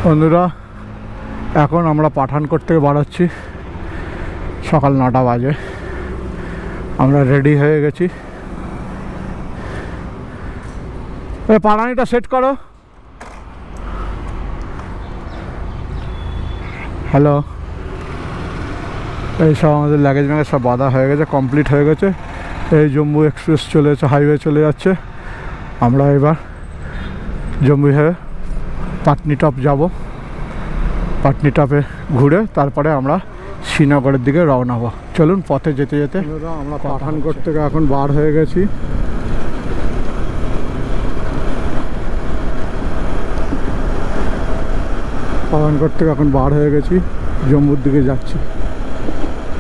বন্ধুরা এখন আমরা পাঠানকোট থেকে বাড়াচ্ছি। সকাল 9টা বাজে। আমরা রেডি হয়ে গেছি। পাড়ানিটা সেট করো। হ্যালো, এই সব আমাদের লাগেজ ম্যাগেজ সব বাঁধা হয়ে গেছে, কমপ্লিট হয়ে গেছে। এই জম্মু এক্সপ্রেস চলে যাচ্ছে, হাইওয়ে চলে যাচ্ছে। আমরা এবার জম্মু হয়ে পাটনিটপ যাব। পাটনিটপে ঘুরে তারপরে আমরা শ্রীনগরের দিকে রওনা হব। চলুন পথে যেতে যেতে আমরা পাঠানকোট থেকে এখন বার হয়ে গেছি। পাঠানকোট থেকে এখন বার হয়ে গেছি, জম্মুর দিকে যাচ্ছি।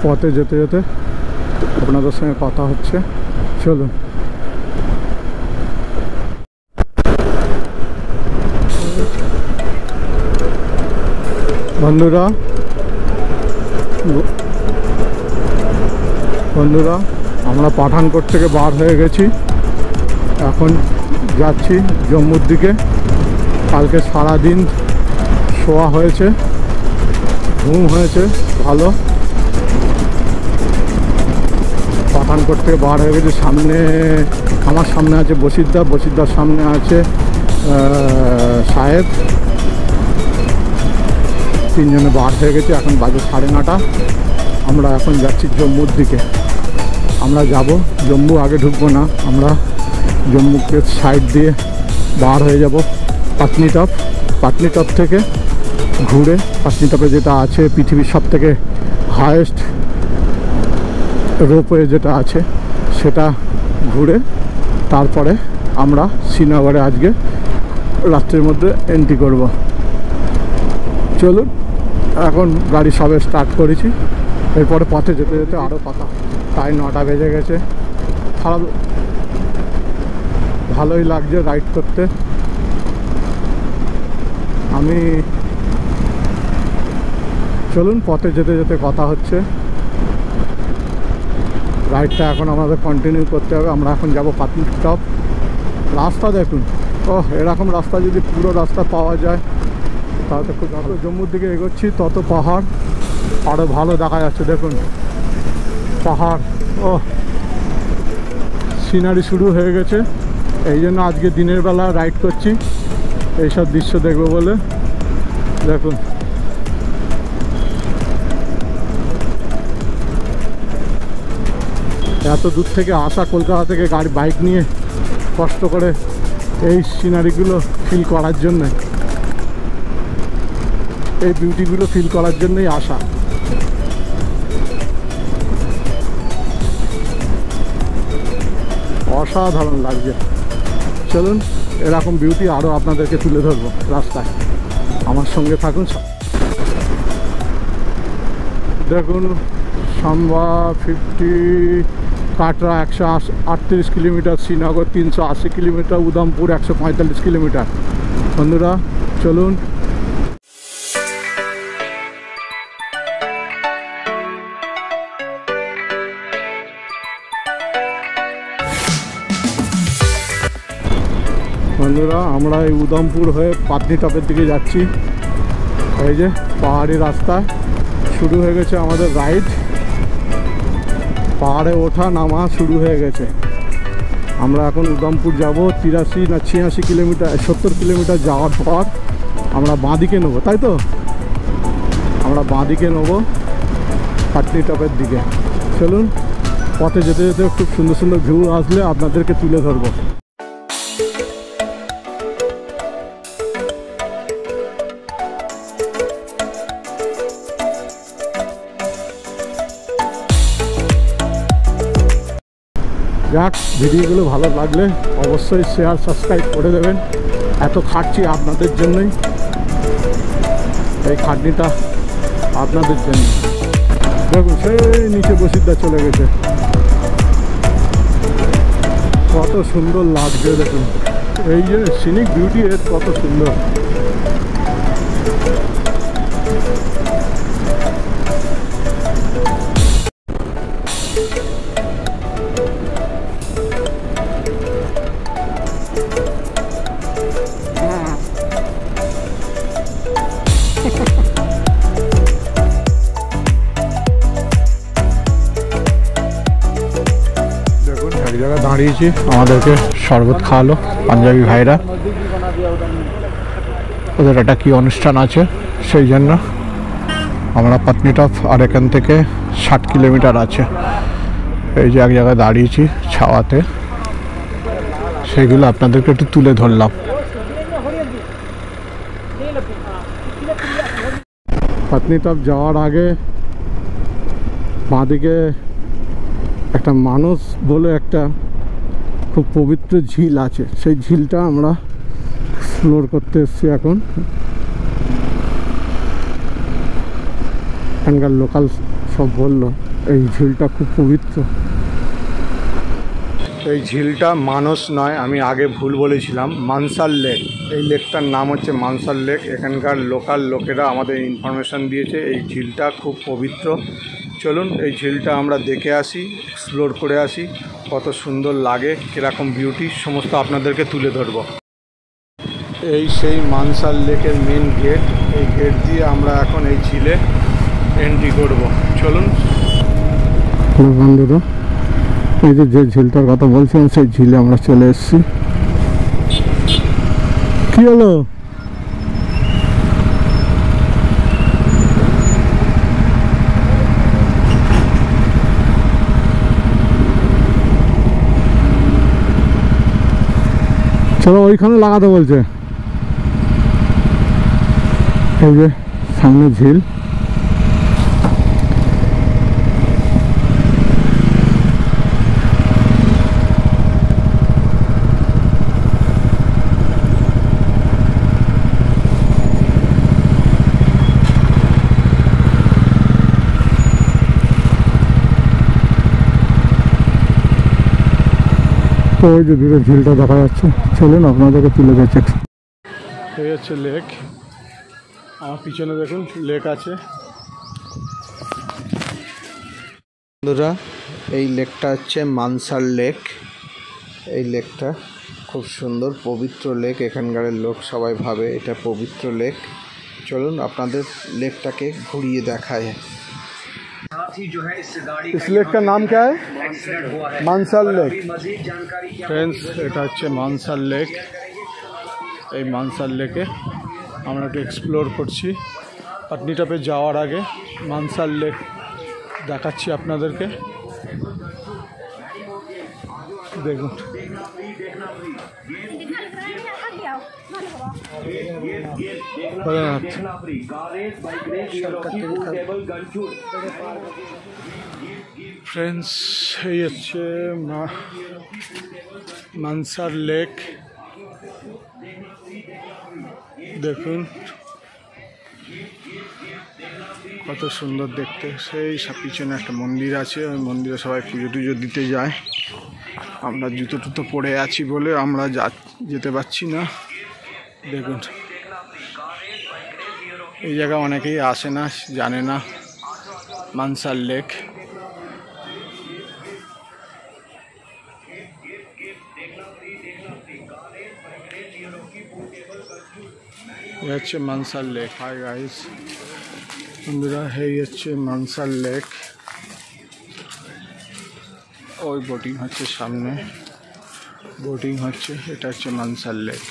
পথে যেতে যেতে আপনাদের সঙ্গে কথা হচ্ছে। চলুন। বন্ধুরা আমরা পাঠানকোট থেকে বার হয়ে গেছি, এখন যাচ্ছি জম্মুর দিকে। কালকে সারাদিন শোয়া হয়েছে, ঘুম হয়েছে ভালো। পাঠানকোট থেকে বার হয়ে গেছে। সামনে আমার সামনে আছে বসিরদা, বসিরদার সামনে আছে সাহেব। তিনজনে বার হয়ে গেছে। এখন বাজে 9:30। আমরা এখন যাচ্ছি জম্মুর দিকে। আমরা যাব জম্মু, আগে ঢুকবো না। আমরা জম্মুকে সাইড দিয়ে বার হয়ে যাব পাটনিটপ। পাটনিটপ থেকে ঘুরে, পাটনিটপে যেটা আছে পৃথিবীর সবথেকে হায়েস্ট রোপওয়ে যেটা আছে, সেটা ঘুরে তারপরে আমরা শ্রীনগরে আজকে রাত্রির মধ্যে এন্ট্রি করব। চলুন, এখন গাড়ি সবে স্টার্ট করেছি। এরপরে পথে যেতে যেতে আরও কথা। তাই 9টা বেজে গেছে। খারাপ, ভালোই লাগছে রাইড করতে। চলুন পথে যেতে যেতে কথা হচ্ছে। রাইডটা এখন আমাদের কন্টিনিউ করতে হবে। আমরা এখন যাব পাটনিটপ। রাস্তা দেখুন, এরকম রাস্তা যদি পুরো রাস্তা পাওয়া যায় তাহলে খুব ভালো। জম্মুর দিকে এগোচ্ছি তত পাহাড় আরও ভালো দেখা যাচ্ছে। দেখুন পাহাড়, সিনারি শুরু হয়ে গেছে। এই জন্য আজকে দিনের বেলা রাইড করছি, এইসব দৃশ্য দেখবো বলে। দেখুন এত দূর থেকে আসা, কলকাতা থেকে গাড়ি বাইক নিয়ে কষ্ট করে এই সিনারিগুলো ফিল করার জন্যে, এই বিউটিগুলো ফিল করার জন্যই আসা। অসাধারণ লাগছে। চলুন এরকম বিউটি আরও আপনাদেরকে তুলে ধরবো রাস্তায়। আমার সঙ্গে থাকুন। দেখুন সাম্বা 50, Katra 138 kilometre, Srinagar 380 kilometre, Udhampur 145 kilometre. বন্ধুরা চলুন। বন্ধুরা আমরা এই উধমপুর হয়ে পাটনিটপের দিকে যাচ্ছি। এই যে পাহাড়ি রাস্তা শুরু হয়ে গেছে আমাদের রাইড। পাহাড়ে ওঠা নামা শুরু হয়ে গেছে। আমরা এখন উধমপুর যাব। 83 না 86 কিলোমিটার, 70 কিলোমিটার যাওয়ার পর আমরা বাঁদিকে নেবো, তাই তো? আমরা বাঁদিকে নেবো পাটনিটপের দিকে। চলুন পথে যেতে যেতে খুব সুন্দর সুন্দর ভিউ আসলে আপনাদেরকে তুলে ধরবো। যাক, ভিডিওগুলো ভালো লাগলে অবশ্যই শেয়ার সাবস্ক্রাইব করে দেবেন। এত খাটছি আপনাদের জন্যই, এই খাটনিটা আপনাদের জন্য। দেখুন সেই নিচে বসিরদা চলে গেছে, কত সুন্দর লাগছে। দেখুন এই যে সিনিক বিউটি, এর কত সুন্দর। দাঁড়িয়েছি, আমাদেরকে শরবত খাওয়ালো পাঞ্জাবি ভাইরা। ওদের একটা কি অনুষ্ঠান আছে, সেই জন্য আমরা পাটনিটপ আর এখান থেকে 60 কিলোমিটার আছে। এই যে এক জায়গায় দাঁড়িয়েছি ছাওয়াতে, সেগুলো আপনাদেরকে একটু তুলে ধরলাম। পাটনিটপ যাওয়ার আগে বাঁদিকে একটা মানুষ বলে একটা খুব পবিত্র ঝিল আছে, সেই ঝিলটা আমরা এক্সপ্লোর করতে এসেছি। এখন এখানকার লোকাল সব বললো এই ঝিলটা খুব পবিত্র। এই ঝিলটা মানস নয়, আমি আগে ভুল বলেছিলাম, মানসার লেক। এই লেকটার নাম হচ্ছে মানসার লেক। এখানকার লোকাল লোকেরা আমাদের ইনফরমেশান দিয়েছে এই ঝিলটা খুব পবিত্র। চলুন এই ঝিলটা আমরা দেখে আসি, এক্সপ্লোর করে আসি, কত সুন্দর লাগে, কীরকম বিউটি, সমস্ত আপনাদেরকে তুলে ধরব। এই সেই মানসার লেকের মেন গেট, এই গেট দিয়ে আমরা এখন এই ঝিলে এন্ট্রি করব। চলুন বন্ধুরা, এই যে ঝিলটার কথা বলছিলাম, সেই ঝিলে আমরা চলে এসেছি। কি হলো? চলো ওইখানে লাগাতে বলছে। এই যে সামনে ঝিল, তো ওই যে দূরে ঝিলটা দেখা যাচ্ছে। চলুন আপনাদেরকে তুলে যাচ্ছে। এই হচ্ছে লেক, আমার পিছনে দেখুন লেক আছে। বন্ধুরা, এই লেকটা হচ্ছে মানসার লেক। এই লেকটা খুব সুন্দর পবিত্র লেক। এখানকার লোক সবাই ভাবে এটা পবিত্র লেক। চলুন আপনাদের লেকটাকে ঘুরিয়ে দেখায়। इस लेक का नाम क्या है? मानसार लेक। फ्रेंड्स, এটা হচ্ছে মানসার লেক। এই মানসার লেকে আমরা একটু এক্সপ্লোর করছি। পাটনিটপে যাওয়ার আগে মানসার লেক দেখাচ্ছি আপনাদেরকে। দেখুন फ्रेंड्स, এই হচ্ছে মানসার লেক। দেখুন কত সুন্দর দেখতে। সেই পিছনে একটা মন্দির আছে, ওই মন্দিরে সবাই পুজো টুজো দিতে যায়। আমরা জুতো টুতো পরে আছি বলে আমরা যেতে পারছি না। দেখুন এই জায়গা অনেকেই আসে না, জানে না মানসার লেক। ये হচ্ছে মানসার লেক। হাই গাইস, বন্ধুরা, এই হচ্ছে মানসার লেক। ওই বোটিং হচ্ছে সামনে, বোটিং হচ্ছে। এটা হচ্ছে মানসার লেক।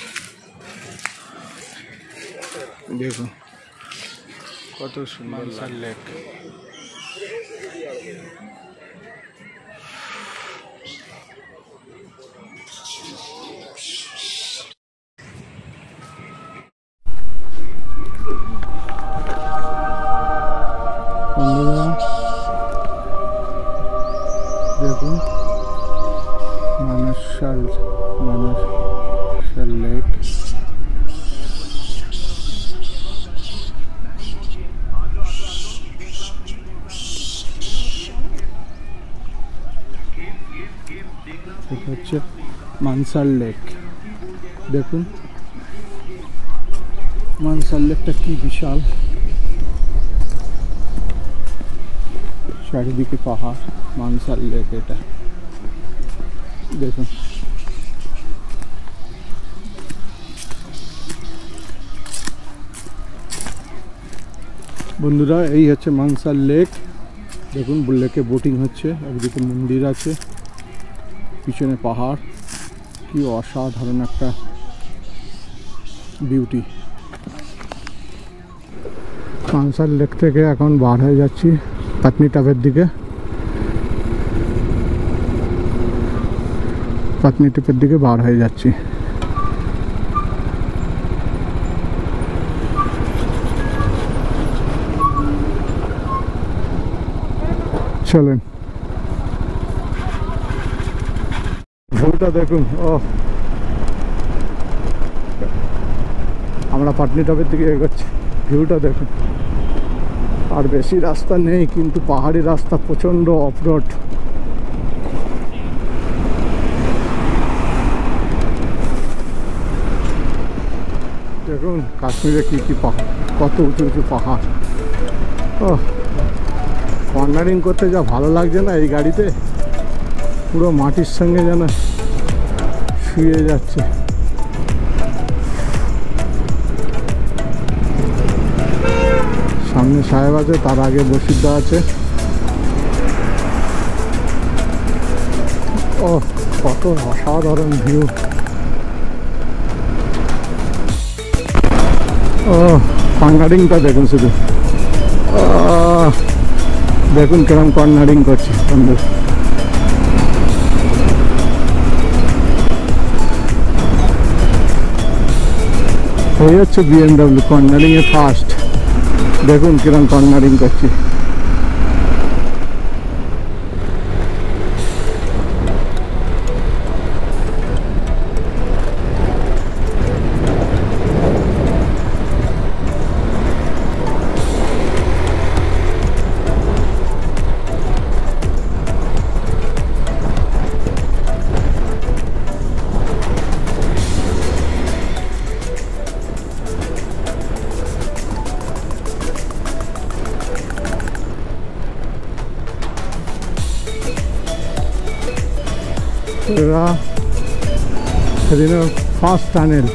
দেখুন কত সুন্দর মানসার লেক। দেখুন মানসার লেক। এটা হচ্ছে মানসার লেক। দেখুন মানসার লেকটা কি বিশাল, চারিদিকে পাহাড়। মানসার লেক এটা দেখুন। বন্ধুরা, এই হচ্ছে মানসার লেক। দেখুন লেকে বোটিং হচ্ছে, একদিকে মন্দির আছে। পিছনে পাহাড়, কি অসাধারণ একটা বিউটি। কানসার লেক থেকে এখন বার হয়ে যাচ্ছি পাটনিটপের দিকে। পাটনিটপের দিকে বার হয়ে যাচ্ছি। চলেন, ভিউটা দেখুন। ও, আমরা পাটনিটপের দিকে এগোচ্ছি, ভিউটা দেখুন। আর বেশি রাস্তা নেই, কিন্তু পাহাড়ি রাস্তা প্রচণ্ড অফরোড। দেখুন কাশ্মীরে কী কী পাহাড়, কত উঁচু উঁচু পাহাড়। ও, কর্নারিং করতে যা ভালো লাগছে না এই গাড়িতে, পুরো মাটির সঙ্গে যেন শুয়ে যাচ্ছে। সামনে সাহেব আছে, তার আগে বসিরদা আছে। ও, কত অসাধারণ ভিউ। ও, কর্নারিংটা দেখুন শুধু, দেখুন কিরম কর্নারিং করছি বন্ধু। এই হচ্ছে BMW কর্নারিং এ ফার্স্ট। দেখুন কিরম কর্নারিং করছি। ফার্স্ট টানেল,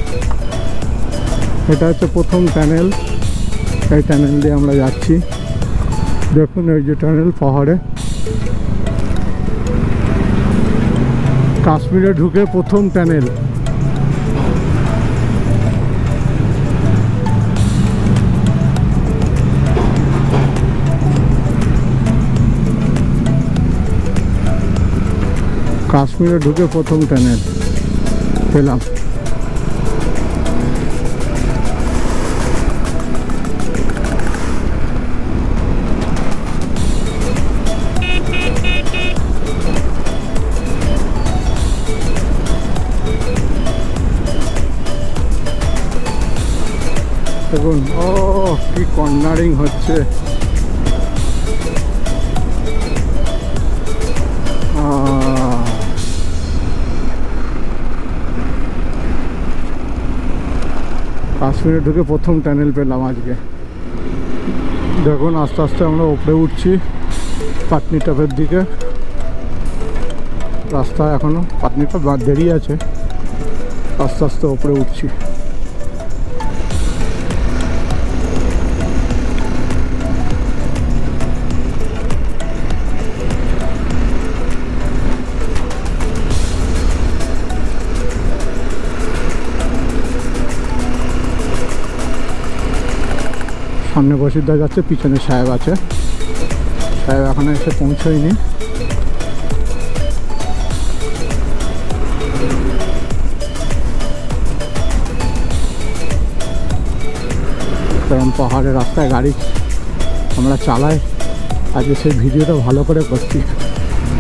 এটা হচ্ছে প্রথম টানেল। এই টানেল দিয়ে আমরা যাচ্ছি। দেখুন এই যে টানেল পাহাড়ে, কাশ্মীরে ঢুকে প্রথম টানেল। কাশ্মীরে ঢুকে প্রথম টানেল পেলাম। দেখুন, ও কি কর্নারিং হচ্ছে। কাশ্মীরে ঢুকে প্রথম টানেল পেলাম আজকে। দেখুন আস্তে আস্তে আমরা উপরে উঠছি পাটনিটপের দিকে। রাস্তা এখনো পাটনিটপ দেরি আছে, আস্তে আস্তে উপরে উঠছি। সামনে বসিরদা যাচ্ছে, পিছনে সাহেব আছে। সাহেব এখনো এসে পৌঁছয়নি। কারণ পাহাড়ের রাস্তায় গাড়ি আমরা চালাই, আজকে সেই ভিডিওটা ভালো করে করছি,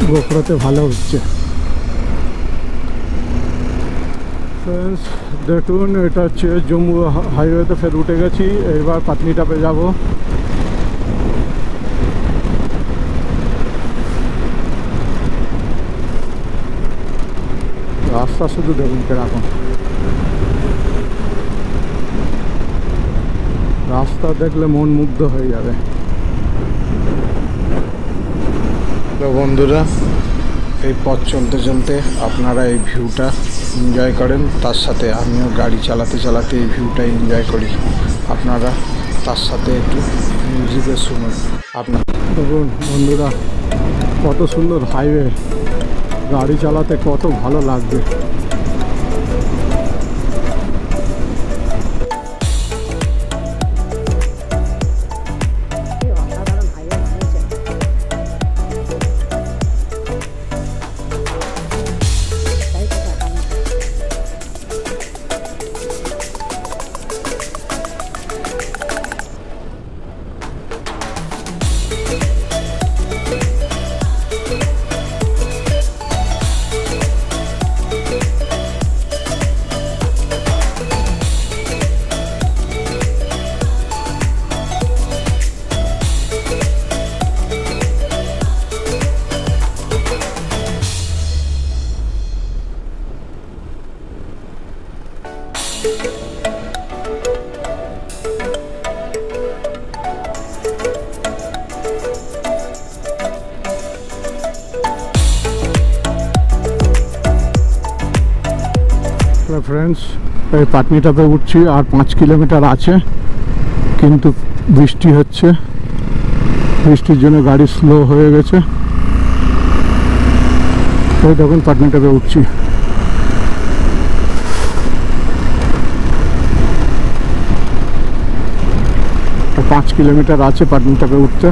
গোপ্রোতে ভালো হচ্ছে। দেখুন এটা হচ্ছে জম্মু হাইওয়েতে ফের উঠে গেছি। এবার পাটনিটপে যাব। রাস্তা শুধু দেখুন কিরকম, রাস্তা দেখলে মন মুগ্ধ হয়ে যাবে। তো বন্ধুরা, এই পথ চলতে চলতে আপনারা এই ভিউটা এনজয় করেন, তার সাথে আমিও গাড়ি চালাতে চালাতে এই ভিউটা এনজয় করি। আপনারা তার সাথে একটু মিউজিকের শুনুন। আপনার দেখুন বন্ধুরা, কত সুন্দর হাইওয়ে, গাড়ি চালাতে কত ভালো লাগবে। ফ্রেন্ডস, এই পাটনিটাপে উঠছি, আর 5 কিলোমিটার আছে, কিন্তু বৃষ্টি হচ্ছে, বৃষ্টির জন্য গাড়ি স্লো হয়ে গেছে। এই দেখুন পাটনিটাপে উঠছি। আর 5 কিলোমিটার আছে পাটনিটাপে উঠতে।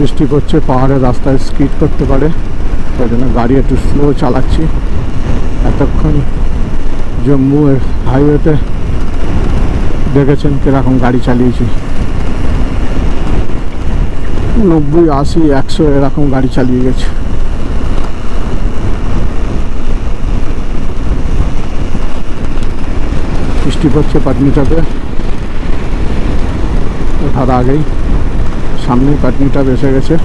বৃষ্টি পড়ছে, পাহাড়ের রাস্তায় স্কিড করতে পারে, ওই জন্য গাড়ি একটু স্লো চালাচ্ছি। এতক্ষণ জম্মু হাইওয়েতে দেখেছেন কীরকম গাড়ি চালিয়েছি, 90, 80, 100 এরকম গাড়ি চালিয়ে গেছে। বৃষ্টি পড়ছে পাটনিটাপে ওঠার আগেই, সামনে পাটনিটাপ এসে গেছে।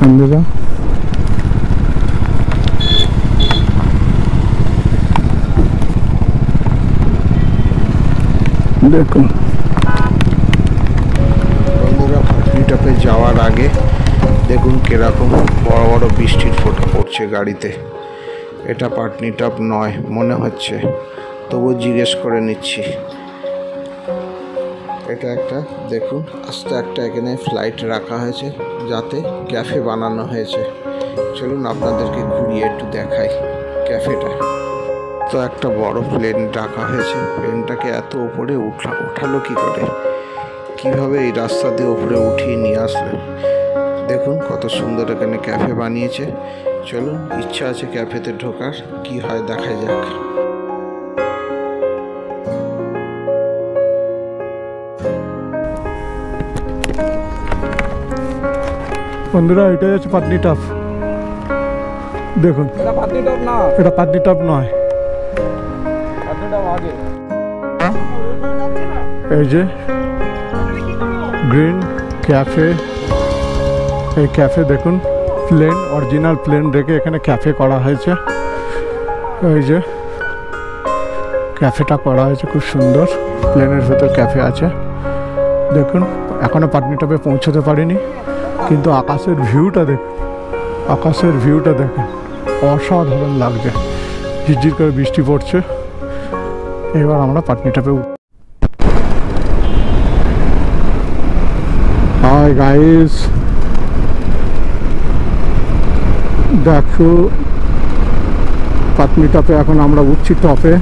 বন্ধুরা, দেখুন বন্ধুরা, পাটনিটাপে যাওয়ার আগে দেখুন কিরকম বড় বড় বৃষ্টির ফোঁটা পড়ছে গাড়িতে। এটা পাটনিটাপ নয় মনে হচ্ছে, তবু জিজ্ঞেস করে নিচ্ছি। এটা একটা দেখুন, আস্তে একটা এখানে ফ্লাইট রাখা হয়েছে, যাতে ক্যাফে বানানো হয়েছে। চলুন আপনাদেরকে ঘুরিয়ে একটু দেখাই ক্যাফেটা। তো একটা বড় প্লেন রাখা হয়েছে, প্লেনটাকে এত উপরে উঠালো কি করে, কিভাবে এই রাস্তা দিয়ে উপরে উঠিয়ে নিয়ে আসলো। দেখুন কত সুন্দর এখানে ক্যাফে বানিয়েছে। চলুন, ইচ্ছা আছে ক্যাফেতে ঢোকার, কি হয় দেখা যাক। বন্ধুরা, এটাই হচ্ছে পাটনিটাপ। দেখুন, এটা পাটনিটাপ না, এটা পাটনিটাপ নয়, পাটনিটাপ আগে। এই যে গ্রিন ক্যাফে, এই ক্যাফে দেখুন, প্লেন, অরিজিনাল প্লেন রেখে এখানে ক্যাফে করা হয়েছে। এই যে ক্যাফেটা করা হয়েছে, খুব সুন্দর, প্লেনের ভেতর ক্যাফে আছে। দেখুন, এখনো পাটনিটাপে পৌঁছতে পারিনি, কিন্তু আকাশের ভিউটা দেখুন, আকাশের ভিউটা দেখুন, অসাধারণ লাগছে। ঝিরঝির করে বৃষ্টি পড়ছে। এবার আমরা পাটনিটাপে হাই গাইস, দেখো পাটনিটাপে এখন আমরা উঠছি টপে,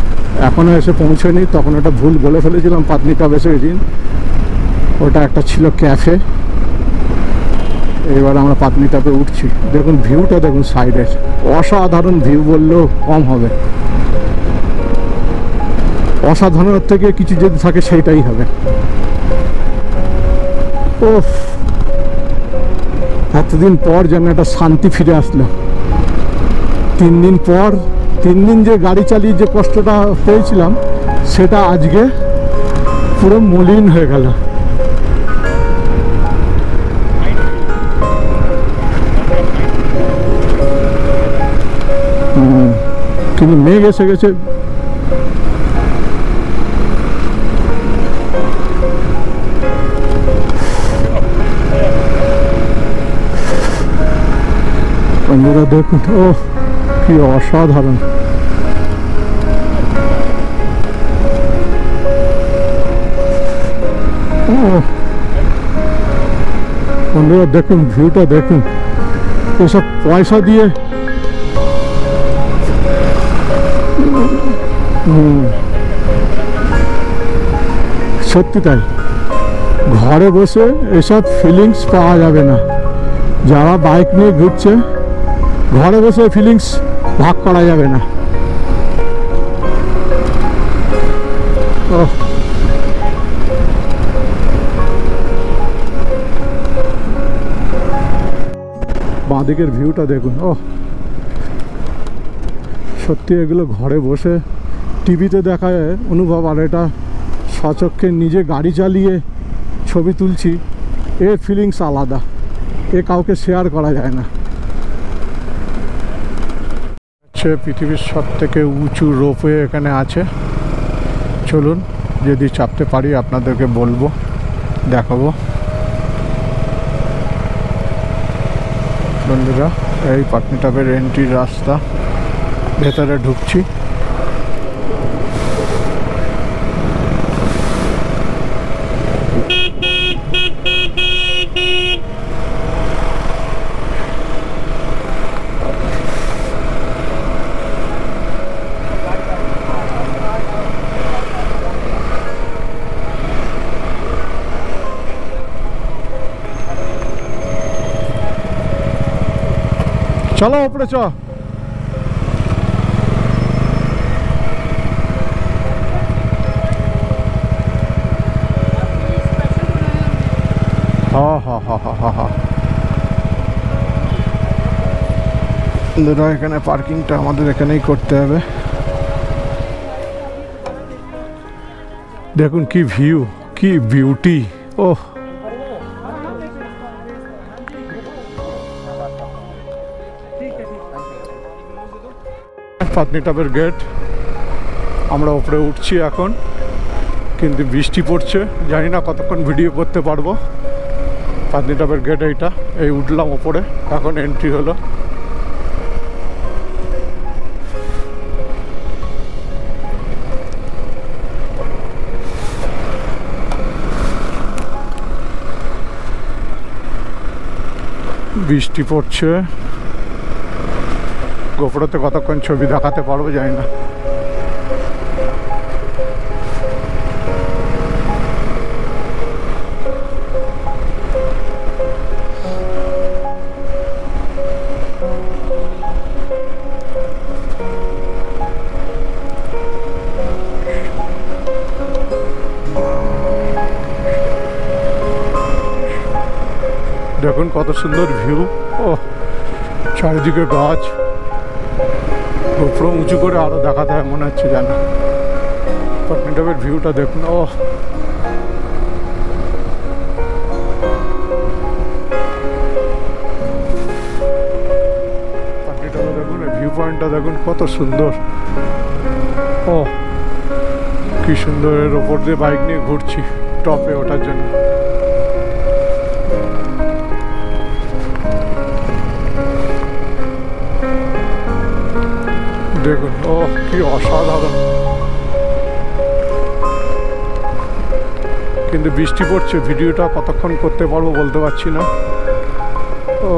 এখনও এসে পৌঁছয়নি। তখন ওটা ভুল বলে ফেলেছিলাম, পাটনিটাপ এসে গেছি, ওটা একটা ছিল ক্যাফে। এবার আমরা পাটনিটাপে উঠছি। দেখুন ভিউটা দেখুন সাইডের, অসাধারণ ভিউ বললেও কম হবে। অসাধারণের থেকে কিছু যদি থাকে সেইটাই হবে। ওফ, এতদিন পর যেন একটা শান্তি ফিরে আসলো। 3 দিন পর, 3 দিন যে গাড়ি চালিয়ে যে কষ্টটা পেয়েছিলাম সেটা আজকে পুরো মলিন হয়ে গেল। কিন্তু মেঘ এসে গেছে। বন্ধুরা দেখুন, ও কি অসাধারণ। বন্ধুরা দেখুন ভিউটা দেখুন। এসব পয়সা দিয়ে সত্যি তাই, ঘরে বসে এসব ফিলিংস পাওয়া যাবে না। যারা বাইক নিয়ে ঘুরছে ঘরে বসে ফিলিংস ভাগ করা যাবে না। বাঁদিকের ভিউটা দেখুন। ও সত্যি এগুলো ঘরে বসে টিভিতে দেখা যায় অনুভব, আর এটা সচক্ষে নিজে গাড়ি চালিয়ে ছবি তুলছি, এর ফিলিংস আলাদা, এ কাউকে শেয়ার করা যায় না। পৃথিবীর সব থেকে উঁচু রোপওয়ে এখানে আছে। চলুন, যদি চাপতে পারি আপনাদেরকে বলবো, দেখাবো। বন্ধুরা এই পাটনিটাপের এন্ট্রির রাস্তা, ভেতরে ঢুকছি। চলো উপরে চ। এখানে পার্কিংটা আমাদের এখানেই করতে হবে। দেখুন কি ভিউ, কি বিউটি। ওহ, পাটনিটাপের গেট, আমরা উপরে উঠছি এখন, কিন্তু বৃষ্টি পড়ছে, জানি না কতক্ষণ ভিডিও করতে পারবো। পাটনিটাপের গেট এইটা, এই উঠলাম ওপরে, এখন এন্ট্রি হলো। বৃষ্টি পড়ছে, গোপ্রোতে কতক্ষণ ছবি দেখাতে পারবো জানি না। দেখুন কত সুন্দর ভিউ। ও চারিদিকে গাছ, গোপ্রো উঁচু করে আরো দেখাতে হয় মনে হচ্ছে যেন। পাটনিটাপের ভিউটা দেখুন। ও পাটনিটাপে দেখুন, ভিউ পয়েন্টটা দেখুন কত সুন্দর। ও কি সুন্দর, এর ওপর দিয়ে বাইক নিয়ে ঘুরছি টপে ওঠার জন্য। দেখুন, ও কি অসাধারণ। কিন্তু বৃষ্টি পড়ছে, ভিডিওটা কতক্ষণ করতে পারবো বলতে পারছি না। ও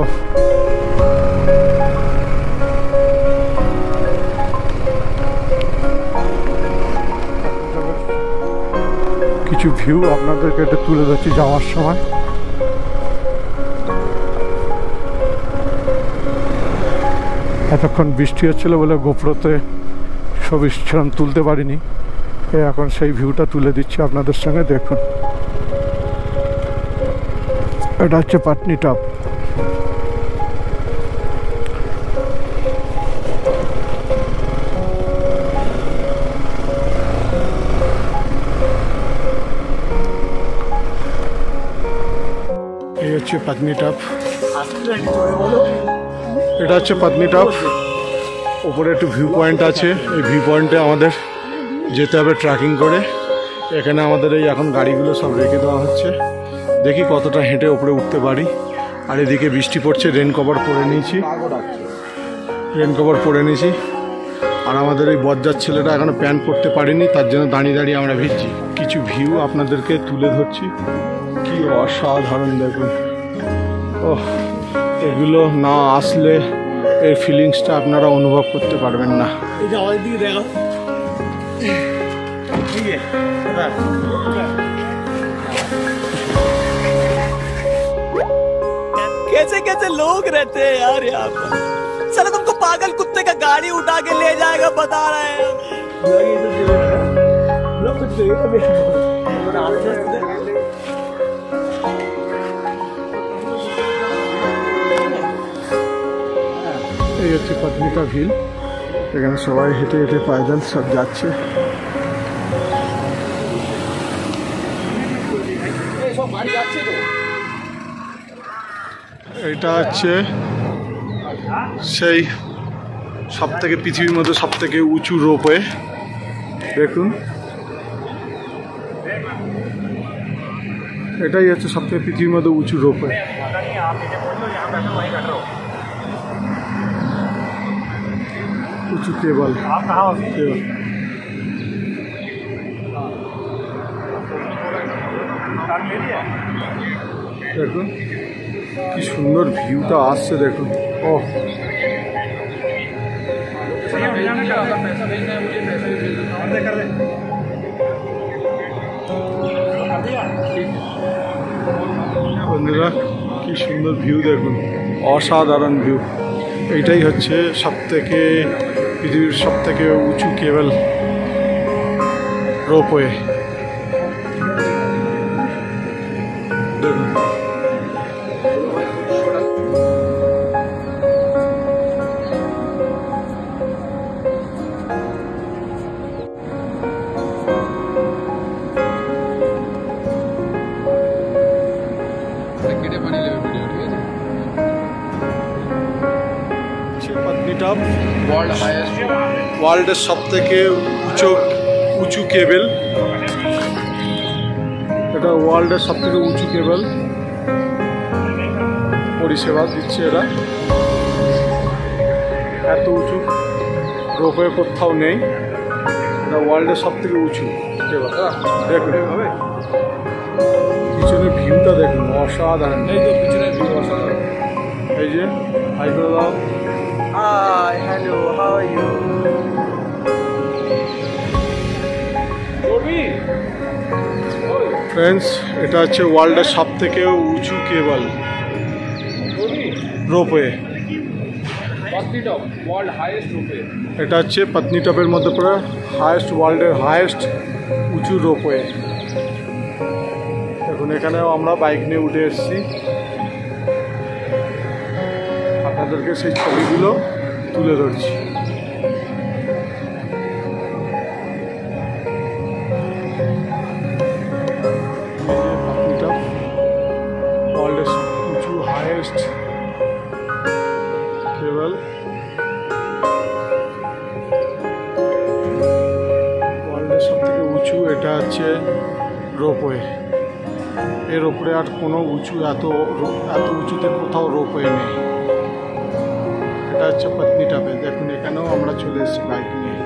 কিছু ভিউ আপনাদেরকে এটা তুলে ধরছি যাওয়ার সময়। এতক্ষণ বৃষ্টি হচ্ছিলো বলে গোপ্রোতে ছবি সেরকম তুলতে পারিনি। এখন সেই ভিউটা তুলে দিচ্ছি আপনাদের সঙ্গে, দেখুন। এটা হচ্ছে পাটনিটপ। এই হচ্ছে পাটনিটপ। এটা হচ্ছে পাটনিটপ। উপরে একটু ভিউ পয়েন্ট আছে, এই ভিউ পয়েন্টে আমাদের যেতে হবে ট্রেকিং করে। এখানে আমাদের এই এখন গাড়িগুলো সব রেখে দেওয়া হচ্ছে, দেখি কতটা হেঁটে উপরে উঠতে পারি। আর এদিকে বৃষ্টি পড়ছে, রেন কভার পরে নিয়েছি, আর আমাদের এই বজ্জার ছেলেটা এখনো প্যান্ট পরতে পারেনি, তার জন্য দাঁড়িয়ে দাঁড়িয়ে আমরা ভিজছি। কিছু ভিউ আপনাদেরকে তুলে ধরছি, কি অসাধারণ দেখুন। ওহ, এগুলো না আসলে এর ফিলিংসটা আপনারা অনুভব করতে পারবেন না। कैसे कैसे लोग रहते हैं यार यहाँ पर। चलो तुमको पागल कुत्ते का गाड़ी उठा के ले जाएगा, बता रहे हैं। এই হচ্ছে পাটনিটপ হিল। এখানে সবাই হেঁটে হেঁটে পায়দল সব যাচ্ছে। এটা হচ্ছে সেই সবথেকে পৃথিবীর মধ্যে সবথেকে উঁচু রোপওয়ে, দেখুন। এটাই হচ্ছে সবথেকে পৃথিবীর মধ্যে উঁচু রোপওয়ে। উঁচু কেবল দেখুন কি সুন্দর ভিউটা আসছে, দেখুন। ও বন্ধুরা, কি সুন্দর ভিউ দেখুন, অসাধারণ ভিউ। এইটাই হচ্ছে সবথেকে পৃথিবীর সবথেকে উঁচু কেবল রোপওয়ে, দেখুন। পাটনিটপ ওয়ার্ল্ডের সবথেকে উঁচু কেবল। এটা ওয়ার্ল্ডের সবথেকে উঁচু কেবল পরিষেবা দিচ্ছে এরা। এত উঁচু রোপওয়ে কোথাও নেই, এটা ওয়ার্ল্ডের সবথেকে উঁচু কেবল। দেখুন পিছনের ভিউটা দেখুন, অসাধারণ। এই তো পিছনের ভিউ অসাধারণ। এই যে হাই করে দাও। Hi, hello, how are you? Friends, এটা হচ্ছে ওয়ার্ল্ডের সবথেকে উঁচু কেবল রোপওয়ে। এটা হচ্ছে পাটনিটপের মধ্যে পড়ে ওয়ার্ল্ডের হাইয়েস্ট উঁচু রোপওয়ে। দেখুন এখানেও আমরা বাইক নিয়ে উঠে এসেছি, আপনাদেরকে সেই ছবিগুলো তুলে ধরছি। পাটনিটপ ওয়ার্ল্ডের উঁচু হাইয়েস্ট কেবল, ওয়ার্ল্ডের সবথেকে উঁচু। এটা হচ্ছে রোপওয়ে। এর ওপরে আর কোনো এত উঁচুতে কোথাও রোপওয়ে নেই। এটা হচ্ছে পাটনিটপে। দেখুন এখানেও আমরা চলে এসেছি বাইক নিয়ে।